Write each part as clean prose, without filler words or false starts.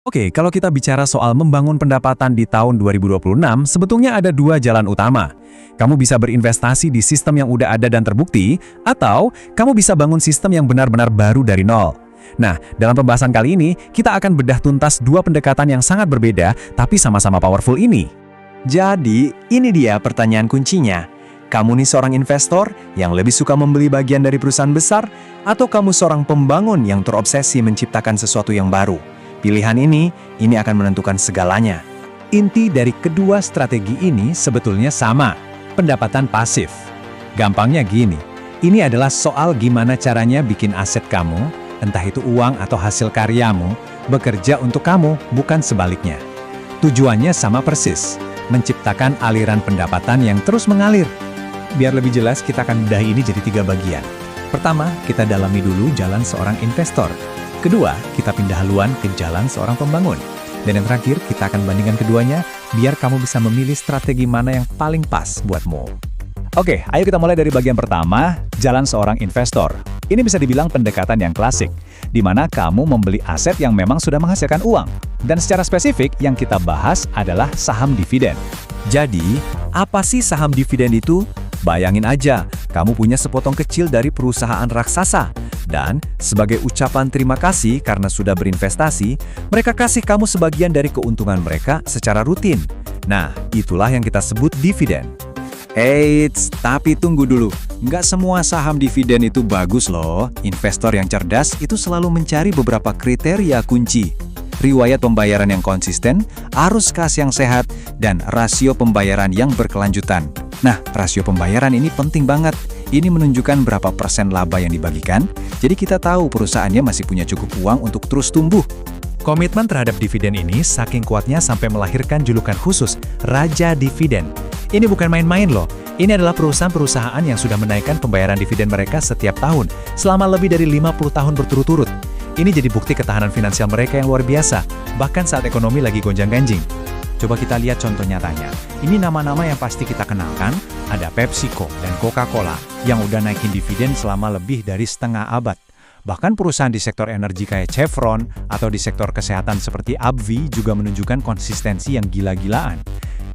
Oke, kalau kita bicara soal membangun pendapatan di tahun 2026, sebetulnya ada dua jalan utama. Kamu bisa berinvestasi di sistem yang udah ada dan terbukti, atau kamu bisa bangun sistem yang benar-benar baru dari nol. Nah, dalam pembahasan kali ini, kita akan bedah tuntas dua pendekatan yang sangat berbeda, tapi sama-sama powerful ini. Jadi, ini dia pertanyaan kuncinya. Kamu nih seorang investor yang lebih suka membeli bagian dari perusahaan besar, atau kamu seorang pembangun yang terobsesi menciptakan sesuatu yang baru? Pilihan ini akan menentukan segalanya. Inti dari kedua strategi ini sebetulnya sama, pendapatan pasif. Gampangnya gini, ini adalah soal gimana caranya bikin aset kamu, entah itu uang atau hasil karyamu, bekerja untuk kamu, bukan sebaliknya. Tujuannya sama persis, menciptakan aliran pendapatan yang terus mengalir. Biar lebih jelas, kita akan bedah ini jadi 3 bagian. Pertama, kita dalami dulu jalan seorang investor. Kedua, kita pindah haluan ke jalan seorang pembangun. Dan yang terakhir, kita akan bandingkan keduanya, biar kamu bisa memilih strategi mana yang paling pas buatmu. Oke, ayo kita mulai dari bagian pertama, jalan seorang investor. Ini bisa dibilang pendekatan yang klasik, di mana kamu membeli aset yang memang sudah menghasilkan uang. Dan secara spesifik, yang kita bahas adalah saham dividen. Jadi, apa sih saham dividen itu? Bayangin aja, kamu punya sepotong kecil dari perusahaan raksasa. Dan, sebagai ucapan terima kasih karena sudah berinvestasi, mereka kasih kamu sebagian dari keuntungan mereka secara rutin. Nah, itulah yang kita sebut dividen. Eits, tapi tunggu dulu. Nggak semua saham dividen itu bagus loh. Investor yang cerdas itu selalu mencari beberapa kriteria kunci. Riwayat pembayaran yang konsisten, arus kas yang sehat, dan rasio pembayaran yang berkelanjutan. Nah, rasio pembayaran ini penting banget. Ini menunjukkan berapa persen laba yang dibagikan, jadi kita tahu perusahaannya masih punya cukup uang untuk terus tumbuh. Komitmen terhadap dividen ini saking kuatnya sampai melahirkan julukan khusus, Raja Dividen. Ini bukan main-main loh. Ini adalah perusahaan-perusahaan yang sudah menaikkan pembayaran dividen mereka setiap tahun, selama lebih dari 50 tahun berturut-turut. Ini jadi bukti ketahanan finansial mereka yang luar biasa, bahkan saat ekonomi lagi gonjang-ganjing. Coba kita lihat contoh nyatanya. Ini nama-nama yang pasti kita kenalkan, ada PepsiCo dan Coca-Cola yang udah naikin dividen selama lebih dari setengah abad. Bahkan perusahaan di sektor energi kayak Chevron atau di sektor kesehatan seperti AbbVie juga menunjukkan konsistensi yang gila-gilaan.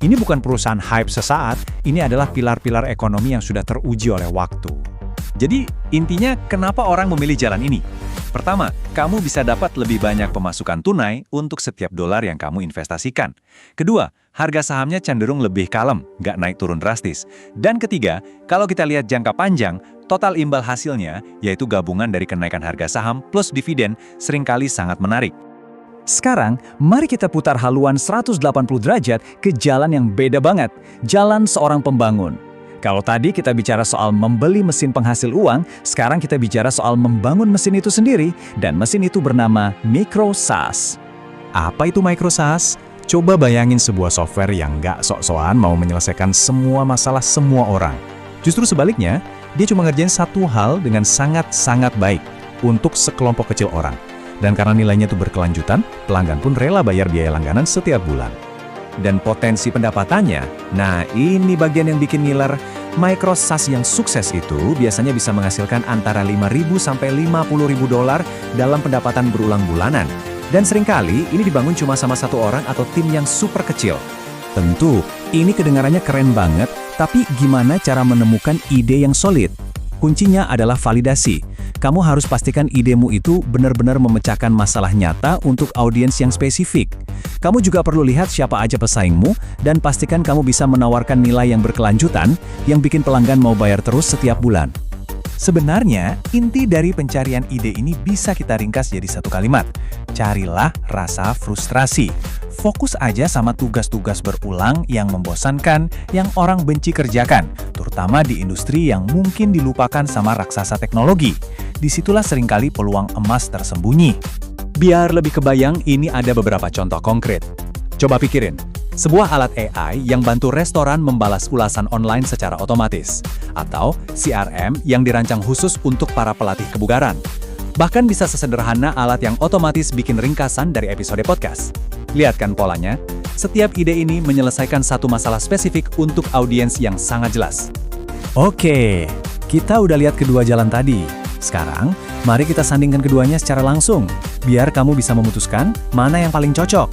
Ini bukan perusahaan hype sesaat, ini adalah pilar-pilar ekonomi yang sudah teruji oleh waktu. Jadi, intinya kenapa orang memilih jalan ini? Pertama, kamu bisa dapat lebih banyak pemasukan tunai untuk setiap dolar yang kamu investasikan. Kedua, harga sahamnya cenderung lebih kalem, nggak naik turun drastis. Dan ketiga, kalau kita lihat jangka panjang, total imbal hasilnya, yaitu gabungan dari kenaikan harga saham plus dividen, seringkali sangat menarik. Sekarang, mari kita putar haluan 180 derajat ke jalan yang beda banget, jalan seorang pembangun. Kalau tadi kita bicara soal membeli mesin penghasil uang, sekarang kita bicara soal membangun mesin itu sendiri, dan mesin itu bernama MicroSaaS. Apa itu MicroSaaS? Coba bayangin sebuah software yang nggak sok-sokan mau menyelesaikan semua masalah semua orang. Justru sebaliknya, dia cuma ngerjain satu hal dengan sangat-sangat baik untuk sekelompok kecil orang. Dan karena nilainya itu berkelanjutan, pelanggan pun rela bayar biaya langganan setiap bulan. Dan potensi pendapatannya, nah ini bagian yang bikin ngiler. MicroSaaS yang sukses itu biasanya bisa menghasilkan antara 5.000 sampai 50.000 dolar dalam pendapatan berulang bulanan. Dan seringkali ini dibangun cuma sama satu orang atau tim yang super kecil. Tentu, ini kedengarannya keren banget, tapi gimana cara menemukan ide yang solid? Kuncinya adalah validasi. Kamu harus pastikan idemu itu benar-benar memecahkan masalah nyata untuk audiens yang spesifik. Kamu juga perlu lihat siapa aja pesaingmu dan pastikan kamu bisa menawarkan nilai yang berkelanjutan yang bikin pelanggan mau bayar terus setiap bulan. Sebenarnya, inti dari pencarian ide ini bisa kita ringkas jadi satu kalimat. Carilah rasa frustrasi. Fokus aja sama tugas-tugas berulang yang membosankan, yang orang benci kerjakan, terutama di industri yang mungkin dilupakan sama raksasa teknologi. Disitulah seringkali peluang emas tersembunyi. Biar lebih kebayang, ini ada beberapa contoh konkret. Coba pikirin, sebuah alat AI yang bantu restoran membalas ulasan online secara otomatis, atau CRM yang dirancang khusus untuk para pelatih kebugaran. Bahkan bisa sesederhana alat yang otomatis bikin ringkasan dari episode podcast. Lihat kan polanya? Setiap ide ini menyelesaikan satu masalah spesifik untuk audiens yang sangat jelas. Oke, kita udah lihat kedua jalan tadi. Sekarang, mari kita sandingkan keduanya secara langsung. biar kamu bisa memutuskan mana yang paling cocok.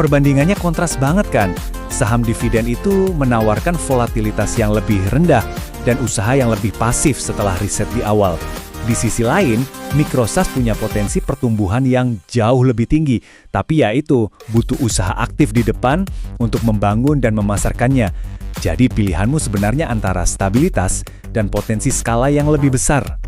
Perbandingannya kontras banget kan? Saham dividen itu menawarkan volatilitas yang lebih rendah dan usaha yang lebih pasif setelah riset di awal. Di sisi lain, Microsas punya potensi pertumbuhan yang jauh lebih tinggi, tapi ya itu butuh usaha aktif di depan untuk membangun dan memasarkannya. Jadi pilihanmu sebenarnya antara stabilitas dan potensi skala yang lebih besar.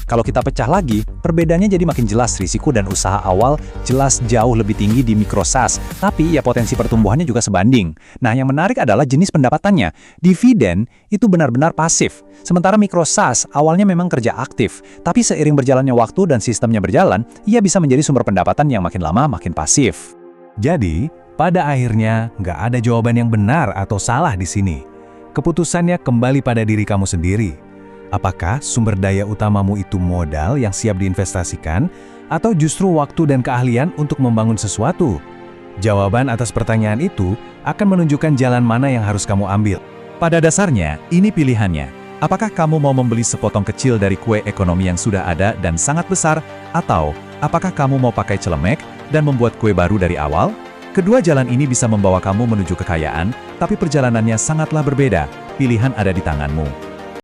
Kalau kita pecah lagi, perbedaannya jadi makin jelas. Risiko dan usaha awal jelas jauh lebih tinggi di Microsas, tapi ya potensi pertumbuhannya juga sebanding. Nah, yang menarik adalah jenis pendapatannya. Dividen itu benar-benar pasif, sementara Microsas awalnya memang kerja aktif, tapi seiring berjalannya waktu dan sistemnya berjalan, ia bisa menjadi sumber pendapatan yang makin lama makin pasif. Jadi, pada akhirnya nggak ada jawaban yang benar atau salah di sini. Keputusannya kembali pada diri kamu sendiri. Apakah sumber daya utamamu itu modal yang siap diinvestasikan, atau justru waktu dan keahlian untuk membangun sesuatu? Jawaban atas pertanyaan itu akan menunjukkan jalan mana yang harus kamu ambil. Pada dasarnya, ini pilihannya. Apakah kamu mau membeli sepotong kecil dari kue ekonomi yang sudah ada dan sangat besar, atau apakah kamu mau pakai celemek dan membuat kue baru dari awal? Kedua jalan ini bisa membawa kamu menuju kekayaan, tapi perjalanannya sangatlah berbeda. Pilihan ada di tanganmu.